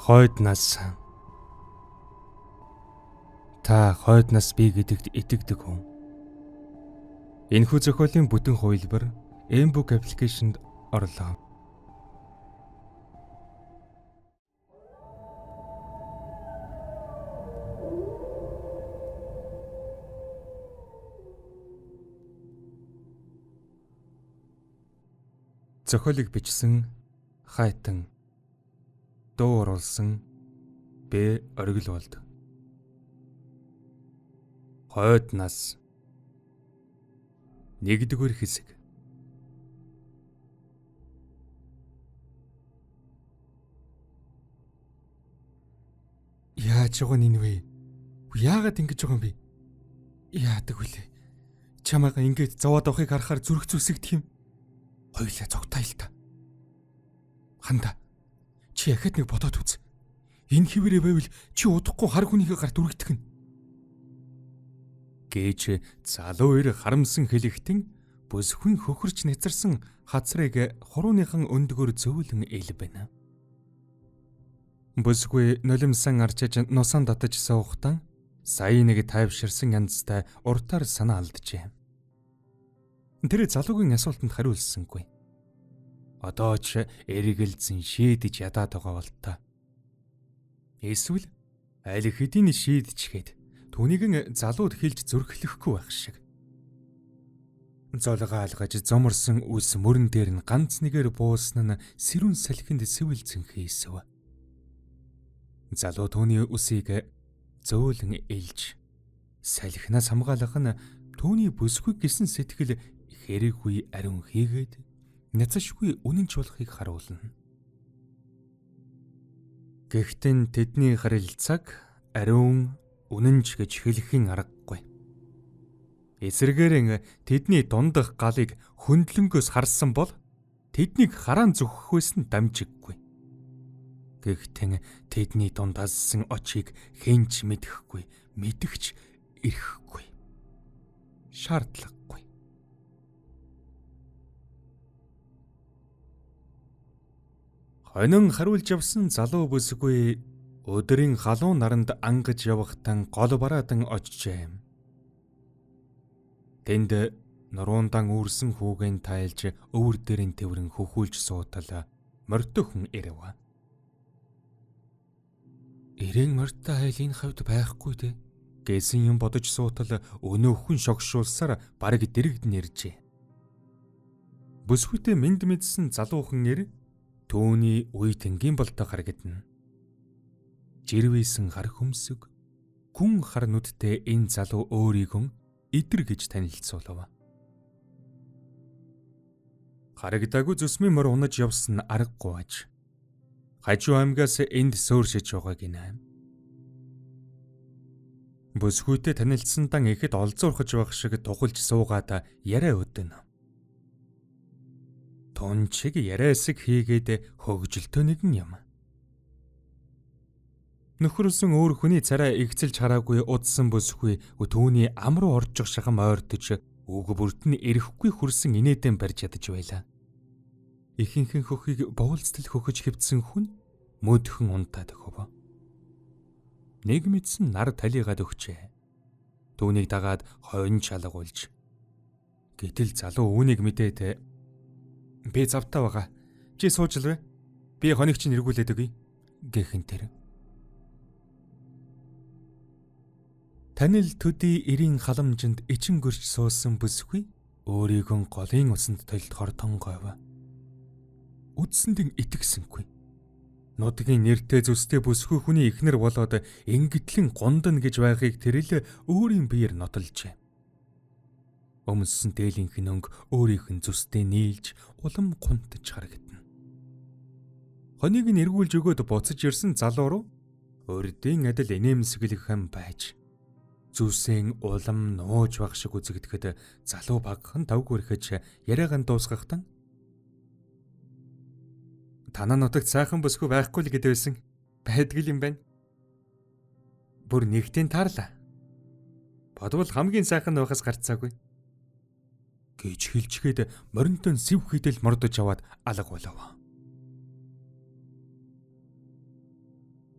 Хойд нас. Та хойд нас би гэдэгт итгэдэг хүн. Энэхүү зохиолын бүтэн хувилбар Mbook аппликейшнд орлоо. Зохиолыг бичсэн Хайтан, дуу оруулсан Б. Оргилволд. Хойд нас. 1-р хэсэг. Яаж байгаа нь вэ? Яагаад ингэж байгаа юм бэ? Яадаг вүлээ? Чамайгаа ингэж зовоод авахыг харахаар зүрх зүсэгдэх юм. Хоёулаа цогтой л та. Ханда. Чи яхад нэг бодоод үз. Энэ хിവэрээ байвал чи удахгүй хар хүнийхээ гарт үргэлтгэн. Гэж залуу ир харамсан хэлэхтэн бүсгүй хөхөрч нэцэрсэн хацрыг хурууныхан өндгөр зөөлөн ил байна. Бүсгүй нулимсан арчиж нусaan татаж суугтан сая нэг тайвширсан янзтай уртаар санаа алджээ. Тэр залуугийн асуултанд хариулсангүй. Одоо ч эригэлзэн шийдэж ядаад байгаа болтой. Эсвэл аль хэдийн шийдчихээд түүнийг залууд хэлж зөргөлөхгүй байх шиг. Золгоо алгаж зоморсон үс мөрөн дээр нь ганц нэгээр буусан нь сэрүүн салхинд сэвэлзэн хийсв. Залуу түүний үсийг зөөлөн элж салхинаас хамгаалах нь түүний бүсгүй гэсэн сэтгэл хэрэггүй ариун хийгээд няцашгүй үнэнч болохыг харуулна. Гэхдээ тэдний харилцааг ариун үнэнч гэж хэлэхийн аргагүй. Эсрэгээр тэдний дундах галыг хөндлөнгөөс харсан бол тэднийг хараан зүххээс нь дамжиггүй. Гэхдээ тэдний дундассан очийг хэнч мэдэхгүй, мэдгч ирэхгүй. Шаардлагагүй. Хонин хариулж явсан залуу бүсгүй өдрийн халуун наранд ангаж явахтан гол бараадан очжээ. Тэнд нуруундан үүрсэн хүүгэн тайлж өвөр дээрэн тэврэн хөхүүлж суутал морьтой хүн ирэв. Ирээн морьтой айл энэ хавьд байхгүй дээ гэсэн юм бодож суутал өнөөхөн шогшуулсаар бараг дэрэгдэн иржээ. Бүсгүйтэй мэд мэдсэн залуухан ир түүний үе тэнгийн болтой харагдана. Жирвэсэн хар хөмсөг, гүн хар нүдтэй энэ залуу өөрийгөө идэр гэж танилцуулав. Харагдаагүй зүсмийн мөр унаж явсан аргагүй аж. Хажуу аймгаас энд сөөршиж байгаа гинэ. Бүсгүйтэй танилцсандан ихэд олзуурхаж байх шиг тухалж суугаад яриа өдөнө. Тунчиг яриасыг хийгээд хөгжилтөө нэгэн юм. Нөхөрсөн өөр хүний царай игцэлж хараагүй удсан бүсгүй түүний ам руу орж шахам ойртож үг бүрт нь эрэхгүй хүрсэн инээдэн барьж ядаж байлаа. Ихэнхэн хөхийг буулцтал хөхөж хөвдсөн хүн мөдхөн унтаад өгөв. Нэг мэдсэн нар талигаад өгчээ. Түүнийг дагаад хойн шалгуулж. Гэтэл залуу үүнийг мэдээд би завтаа байгаа. Чи суужлаа. Би хоног чинь эргүүлээд өгье гэхэн тэр. Танил төдий эрийн халамжинд ичин гөрч суусан бүсгүй өөрийгөө голын усанд толдохоор тонгойв. Үдсэндэн итгэсэнгүй. Нутгийн нэртэй зүстэй бүсгүй хүний ихнэр болоод ингэтлэн гундана гэж байхыг тэрэл өөрийн биеэр нотолжээ. Өмссөн дээлийнх нь өнгө өөрийнх нь зүстэй нийлж улам гунтаж харагдана. Хоныг нь эргүүлж өгөөд буцаж ирсэн залуу руу урдын адил инээмсэглэхэн байж зүсийн улам нууж байх шиг үзэгдэхэд залуу багхан тавгүй ирэхэж яриагаан дуусгахтан танаа нутагт сайхан бүсгүй байхгүй л гэдэг байсан. Байдгал юм байна. Бүр нэгтийн таарлаа. Бодвол хамгийн сайхан байхаас гарцаагүй. Гэж хэлчихэд моринтон сэв хідэл мордож аваад алга болов.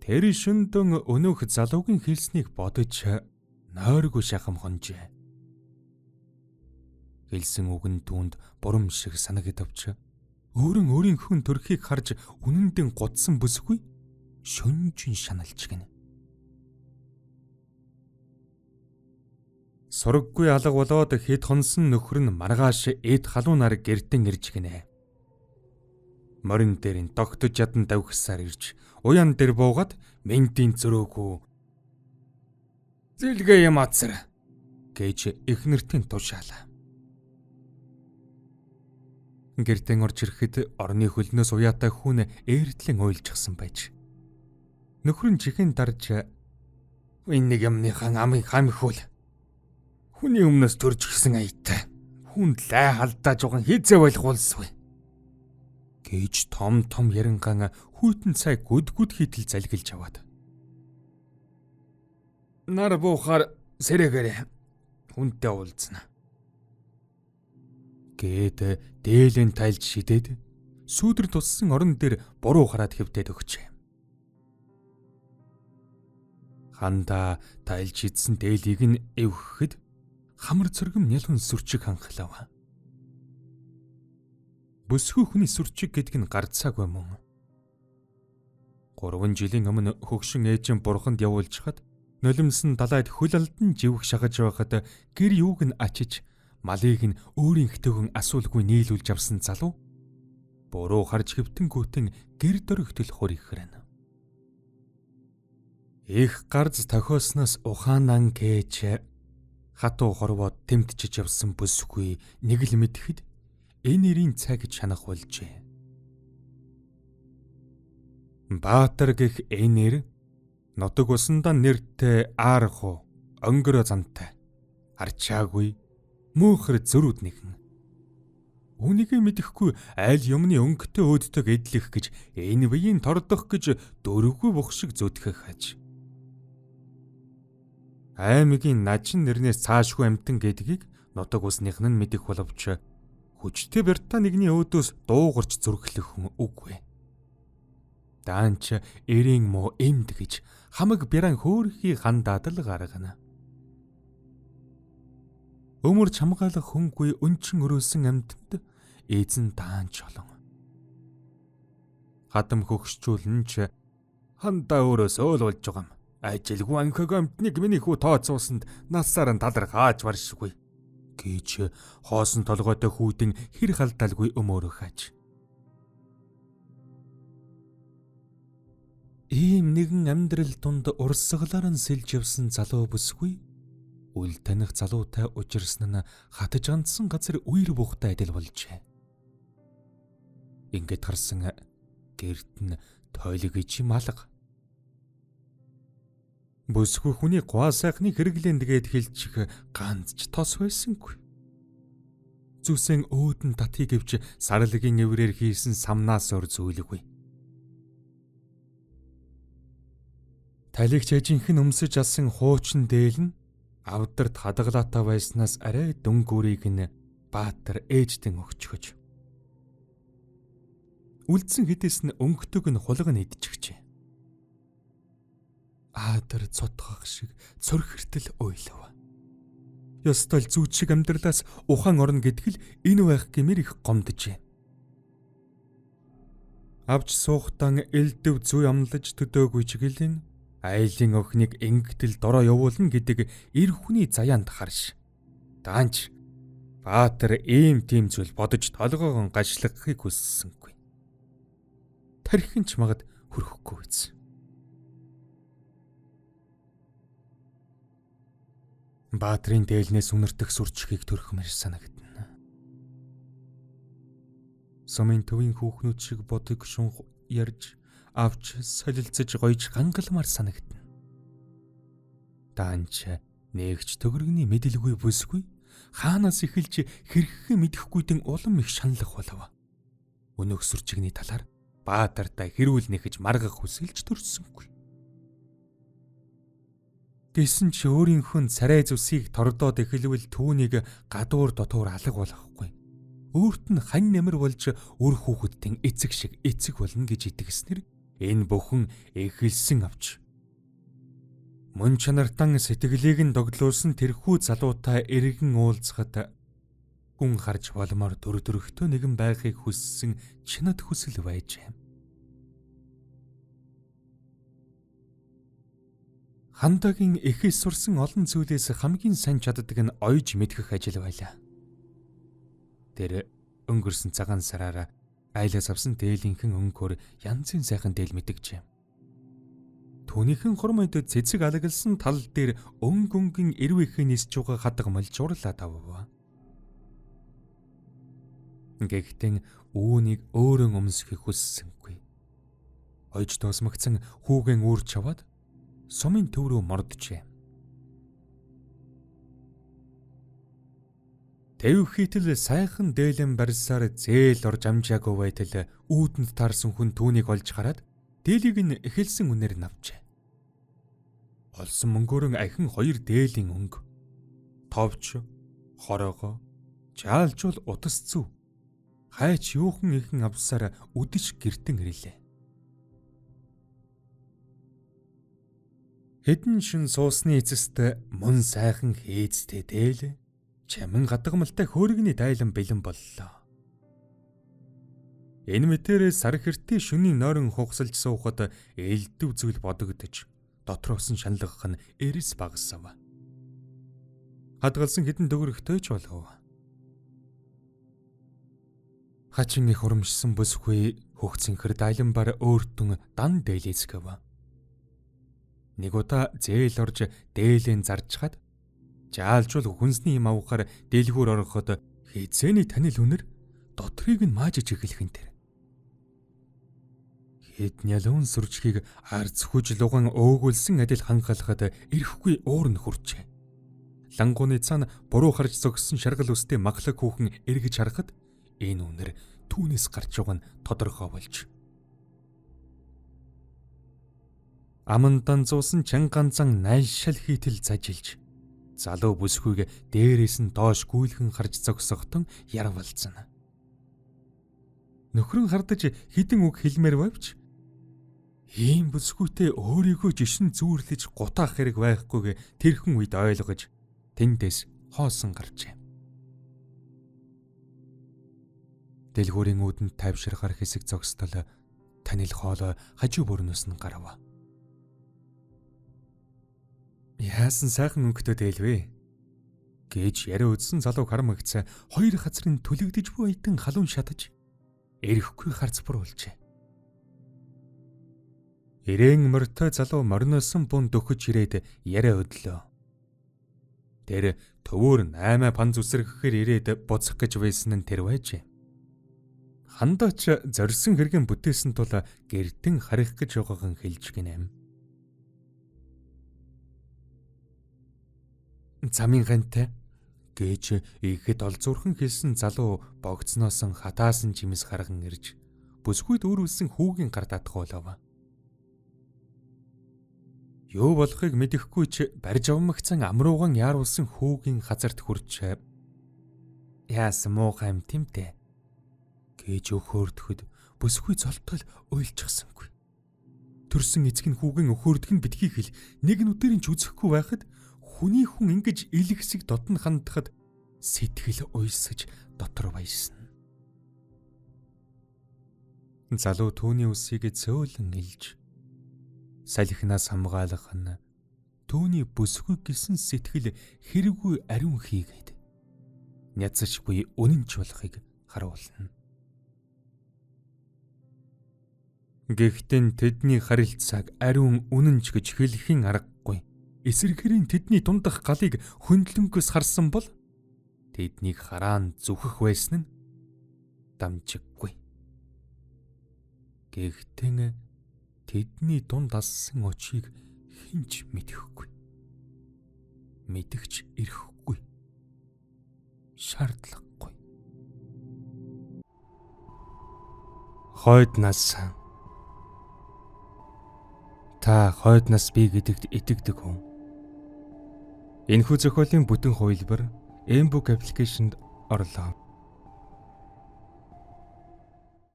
Тэр шөнтөн өнөөх залуугийн хэлснийг бодож нойргүй шахам хонжээ. Хэлсэн үг нь түүнд бурам шиг санагдавч өөрийнхөө төрхийг харж үнэндээ гудсан бүсгүй шөнжин шаналж гинэ. Сураггүй алга болоод хэд хонсон нөхөр нь маргааш эд халуунаар гэртэн ирж гинэ. Морин дээр нь тогтож ядан давхсаар ирж уян дээр буугаад ментийн зөрөөгөө зэлгээ юм атсар гэж эхнэртэн тушаалаа. Гэртэн орж ирэхэд орны хөлнөөс уяатай хүн ээртлэн уйлжчихсан байж. Нөхөр нь чихэн дарж "Энэ нэг юмныхан амыг хамхиул. Хүний өмнөөс төрж гисэн аятай. Хүн лай халдаа жуган хийзээ болох улсгүй." гэж том яринган хүйтэн цай гүд хийтэл залгилж аваад. "Нар буухаар сэрэгээрээ хүнтэй уулзна." Гээд дээлэн тайлж шидээд сүүдэр туссан орон дээр буруу хараад хэвтээд өгчээ. Хандаа тайлж шидсэн дээлийг нь эвхэхэд хамар цэргэм нялхун сүрчиг ханхлав. Бүсгүй хүний сүрчиг гэдг нь гарцаагүй мөн. 3 жилийн өмнө хөгшин ээжин бурханд явуулчихад нулимсан далайд хөл алдан живх шахаж байхад гэр юуг нь ачиж малыг нь өөрийн хтөгөн асуулгүй нийлүүлж авсан залуу буруу харж хэвтэнгүүтэн гэр дөрөгтөл хуригхрэн. Их гарц тохиосноос ухаанан кэж хатуу хорвоод тэмтчиж явсан бүсгүй нэг л мэдхэд энэ нэрийн цай гэж шанах болжээ. Баатар гэх энэ нэр нутаг усандаа нэртэй аархуу өнгөрөө зантай арчаагүй мөнхөр зөрүүд нэгэн. Үүнийг мэдэхгүй айл юмны өнгөтэй өөддөг эдлэх гэж энэ биеийн тордох гэж дөрвгүй бух шиг зүтгэх хаж. Аймгийн начин нэрнээс цаашгүй амтан гэдгийг нутаг усных нь мэдэх боловч хүчтэй британигны өөдөөс дуугарч зүрхлэх хүн үгүй. Даанч эрийн мо эмд гэж хамаг бяран хөөрхий хандаад л гаргана. Өмөр чамгаалах хүнгүй өнчин өрөөсөн амьтанд эзэн даанч олон. Хадам хөгшчүүлэн ч хандаа өрөөсөө л болж байгаа юм. Ажилгүй анхаг амьтныг миний хүү тооцоосонд насаар нь талархааж баршгүй гэж хоосон толгойтой хүүдэн хэр халдаалгүй өмөөрөх хаж. Ийм нэгэн амьдрал дунд урсгалаар нь сэлж явсан залуу бүсгүй үл таних залуутай учирсан нь хатаж ганцсан газар үер буухтай адил болжээ. Ингээд харсан гэрт нь тойлог ичим алга. Бүсгүй хүний гуа сайхны хэрэглээнд гээд хэлчих ганц ч тос байсангүй. Зүсэн өөдөн татыг гэвч сарлагийн эврээр хийсэн самнаас өр зүйлгүй. Талигч ажинхэн өмсөж алсан хуучин дээл нь авдарт хадгалаатай байснаас арай дөнгүүрийг нь Баатар ээжтэн өгчгөж. Үлдсэн хэдээс нь өнгөтөг нь хулган идчихжээ. Аадар цутгах шиг цорхиртэл ойлов. Ёстой л зүүч шиг амьдралаас ухаан орно гэдгэл энэ байх гэмээр их гомджээ. Авч суухтан элдэв зүй амлаж төдөөгүй чиглэн айлын охиныг ингэтэл дороо явуулна гэдэг эр хүний заяанд харш. Даанч Баатар ийм тийм зүйл бодож толгоогон гашлагахыг хүссэнгүй. Тархин ч магад хөрөхгүй биз. Баатрын дээлнээс үнэртэх сүрчгийг төрхмөр санагдана. Сумын төвийн хүүхнүүд шиг бодог шунх ярьж авч солилцож гойж гангалмаар санагдана. Даанч нээгч төгрөгний мэдэлгүй бүсгүй хаанаас эхэлж хэрхэн мэдэхгүйдэн улам их шаналх болов. Өнөөх сүрчигний талаар Баатартай хэрүүл нэхэж маргах хүсэлж төрсөнгүй. Гэсэн ч өөрийнхөө царай зүсийг тордоод эхэлвэл түүнийг гадуур дотуур алга болохгүй. Өөрт нь хань нэмэр болж өр хүүхэдтэн эцэг шиг эцэг болно гэж итгэснээр Энэ бүхэн эхэлсэн авч. Мөн чанартан сэтгэлийг нь доглуулсан тэрхүү залуутай эргэн уулзахад хүн харж болмоор дөрөвдөрөхдөө нэгэн байхыг хүссэн чинад хүсэл байж. Хандагийн эхээс сурсан олон зүйлээс хамгийн сайн чаддаг нь ойж мэдгэх ажил байлаа. Тэр өнгөрсөн цагаан сараараа айлаас авсан дээлийнхэн өнгөөр янзын сайхан дээл мэдгэжээ. Түүнийхэн хормойд цэцэг алаглсан тал дээр өнгөн эрвэхээ нисж байгаа хадгамал журлаад авав. Гэхдээ үүнийг өөрөө өмсөхийг хүссэнгүй. Ойж тоосмогцсон хүүгэн үүрч аваад сумын төв рүү морджээ. Тэв хийтэл сайхан дээлэн барьсаар зээл орж амжаагүй байтал үүдэнд таарсан хүн түүнийг олж хараад дээлийг нь эхэлсэн үнээр нь авчээ. Олсон мөнгөөрөө ахин 2 дээлийн өнгө, товч, хорогоо, жаалжуул утас зүв, хайч юухан ихэн авсаар үдэж гертэн ирлээ. Хэдэн шин суусны эцэст мөн сайхан хээцтэй дээл чамин гадагмалтай хөөргөний дайлан бэлэн боллоо. Энэ мэтээр сар хэртээ шөнийн нойрон хугасалж суухад элдв зүйл бодогдож дотроос нь шаналгах нь эрэс багасав. Хадгалсан хэдэн төгрөгтэй ч болов. Хачин их урамшсан бүсгүй хөгцөнхөр дайланбар өөртөн дан дээлэцгэв. Нэг удаа зээл орж дээлэн зарчхад жаалжуул хүнсний юм авахаар дэлгүүр ороход хизээний танил үнэр дотрыг нь маажиж эхлэх нь тэр. Хэд нялуун сүрчгийг арц хүж луган өөгүүлсэн адил ханхалахад ирэхгүй уур нь хүрчээ. Лангууны цаана буруу харж зогссон шаргал үстэй маглаг хүүхэн эргэж харахад энэ үнэр түүнээс гарч байгаа нь тодорхой болж. Амандан зуусан чанганзан найшил хийтэл зажилж залуу бүсгүйг дээрээс нь доош гүйлхэн харж зогсохтон ярвалцсан. Нөхрөн хардаж хідэн үг хэлмээр байвч ийм бүсгүйтэй өөрийгөө жишин зүүрлэж гутаах хэрэг байхгүйг тэрхэн үед ойлгож тэндээс хоосон гарчээ. Дэлгүүрийн үүдэнд тайвширхаар хэсэг зогсдол танил хоолой хажуу бүрнөөс нь гарав. Яасан сайхан өнгөтэй дээлвэ гэж яриа үдсэн залуу харамгц 2 хацрын төлөгдөж буй эдэн халуун шатаж эрэхгүй харцбар болжээ. Ирээн морьтой залуу морносон бун дөхөж ирээд яриа өдлөө. Тэр төвөр 8 пан зүсрэхээр ирээд буцах гэж байсан нь тэр байжээ. Хандаач зорьсон хэргийн бүтээсэн тул гэрдэн харих гэж байгаахан хэлж гинэм. Замын гантай гэж ихэд олзуурхан хэлсэн залуу богцноос хатаасан жимс харган ирж бүсгүйд өөрүүлсэн хүүгийн гар татах болов. Юу болохыг мэдэхгүй ч барьж авмагцсан амрууган яаруулсан хүүгийн хазарт хүрч яасан муухай юм тэмтэй гэж өхөөрдөхөд бүсгүй золтол уйлчихсангүй. Төрсөн эцэг нь хүүгийн өхөөрдөх нь битгий хэл нэг нь өдөрийн ч үзэхгүй байхад хүний хүн ингэж илгэсэг дотн хандахад сэтгэл уйсаж дотор баясна. Залуу түүний үсийг зөөлөн илж салхинаас хамгаалах нь түүний бүсгүй гисэн сэтгэл хэрэггүй ариун хийгээд няцшгүй үнэнч болохыг харуулна. Гэхдээ тэдний харилцааг ариун үнэнч гэж хэлхийн аргагүй. Эсэргээрийн тэдний дундах галыг хөндлөнгөөс харсан бол тэднийг хараан зүхэх байсан нь дамжиггүй. Гэхдээ тэдний дунд ассан очийг хинч мэдэхгүй. Мэдгч ирэхгүй. Шаардлахгүй. Хойд нас та хойд нас би гэдэгт итгэдэг хүн. Энэхүү зохиолын бүтэн хувилбар M-Book аппликейшнд орлоо.